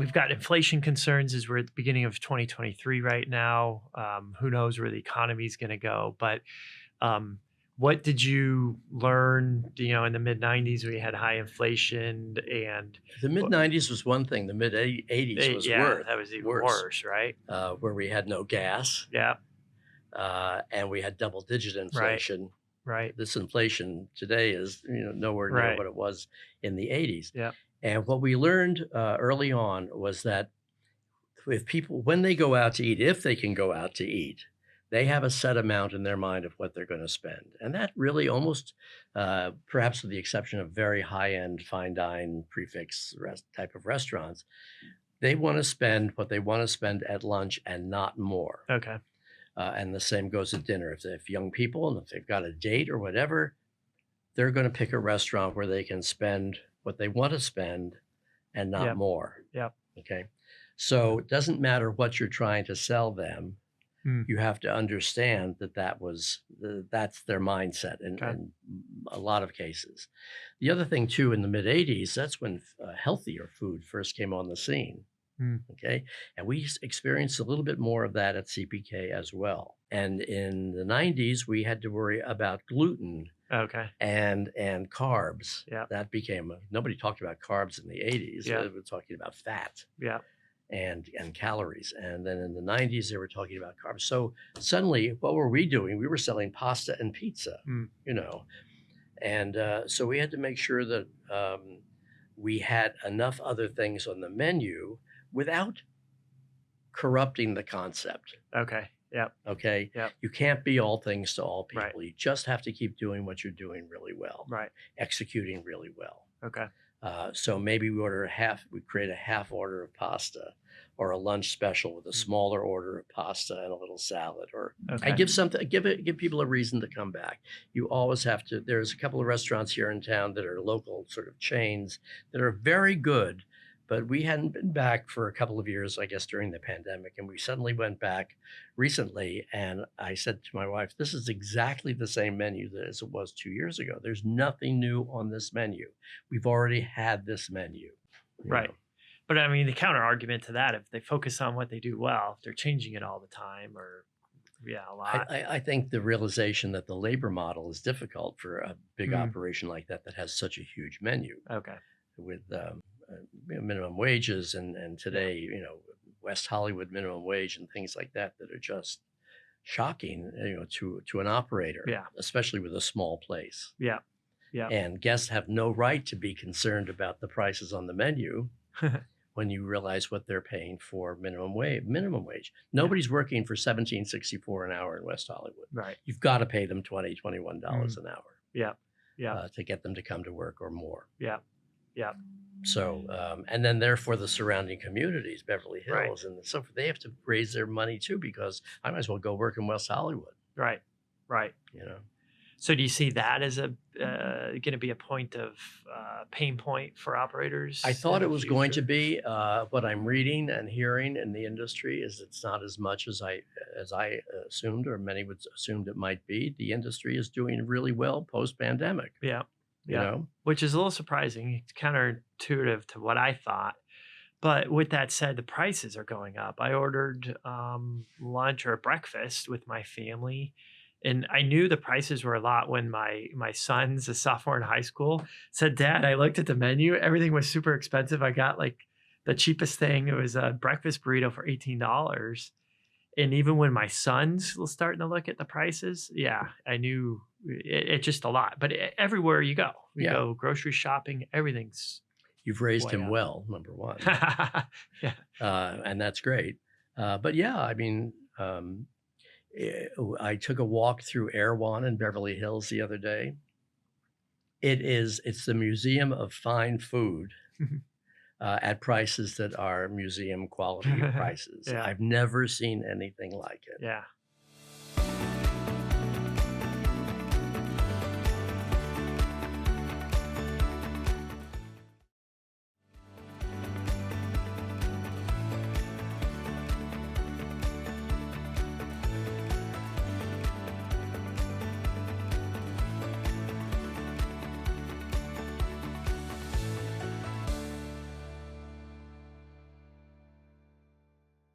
we've got inflation concerns as we're at the beginning of 2023 right now. Who knows where the economy is going to go? But what did you learn? In the mid 90s, we had high inflation, and The mid 90s was one thing. The mid 80s was that was even worse, right? where we had no gas Yeah, and we had double digit right, inflation. right, This inflation today is nowhere near right. what it was in the 80s. Yeah, And what we learned early on was that if people, when they go out to eat, if they can go out to eat, they have a set amount in their mind of what they're going to spend. And that really almost, perhaps with the exception of very high-end fine dine prefix type of restaurants, they want to spend what they want to spend at lunch and not more. okay. And the same goes at dinner. If young people, and if they've got a date or whatever, they're going to pick a restaurant where they can spend what they want to spend and not Yep. more. Yep. Okay. So it doesn't matter what you're trying to sell them. You have to understand that that's their mindset in a lot of cases. The other thing too, in the mid 80s, that's when healthier food first came on the scene. Okay. And we experienced a little bit more of that at CPK as well. And in the 90s, we had to worry about gluten. Okay. And carbs. Yeah. That became nobody talked about carbs in the 80s. Yeah. They were talking about fat. Yeah. And calories. And then in the 90s, they were talking about carbs. So suddenly, what were we doing? We were selling pasta and pizza, And so we had to make sure that we had enough other things on the menu without corrupting the concept. Okay. Yep. Okay. Yep. You can't be all things to all people. Right. You just have to keep doing what you're doing really well. Right. Executing really well. Okay. So maybe we create a half order of pasta or a lunch special with a smaller order of pasta and a little salad, or Okay. I give people a reason to come back. You always have to. There's a couple of restaurants here in town that are local sort of chains that are very good, but we hadn't been back for a couple of years, I guess, during the pandemic. And we suddenly went back recently. And I said to my wife, this is exactly the same menu as it was 2 years ago. There's nothing new on this menu. We've already had this menu. Right. But I mean, the counter argument to that, if they focus on what they do well, if they're changing it all the time, or a lot. I think the realization that the labor model is difficult for a big operation like that has such a huge menu. Okay. With minimum wages and today, West Hollywood minimum wage and things like that are just shocking, to an operator, especially with a small place. Yeah. Yeah. And guests have no right to be concerned about the prices on the menu when you realize what they're paying for minimum wage. Nobody's working for $17.64 an hour in West Hollywood. Right. You've got to pay them $20, $21 an hour. Yeah. Yeah. To get them to come to work or more. Yeah. Yeah. So, and then therefore the surrounding communities, Beverly Hills, Right. and so forth, they have to raise their money too, because I might as well go work in West Hollywood. Right. Right. So do you see that as going to be a point of pain point for operators? I thought it was going to be. What I'm reading and hearing in the industry is it's not as much as I assumed, or many would assumed it might be. The industry is doing really well post-pandemic. Yeah. Yeah. Which is a little surprising. It's counterintuitive to what I thought. But with that said, the prices are going up. I ordered lunch or breakfast with my family, and I knew the prices were a lot when my son's a sophomore in high school, said, "Dad, I looked at the menu. Everything was super expensive. I got like the cheapest thing. It was a breakfast burrito for $18. And even when my son's starting to look at the prices, I knew it's just a lot. But everywhere you go, go grocery shopping, everything's. You've raised him well, number one. Yeah. And that's great. But I mean, I took a walk through Erewhon in Beverly Hills the other day. It's the museum of fine food at prices that are museum quality prices. I've never seen anything like it. Yeah.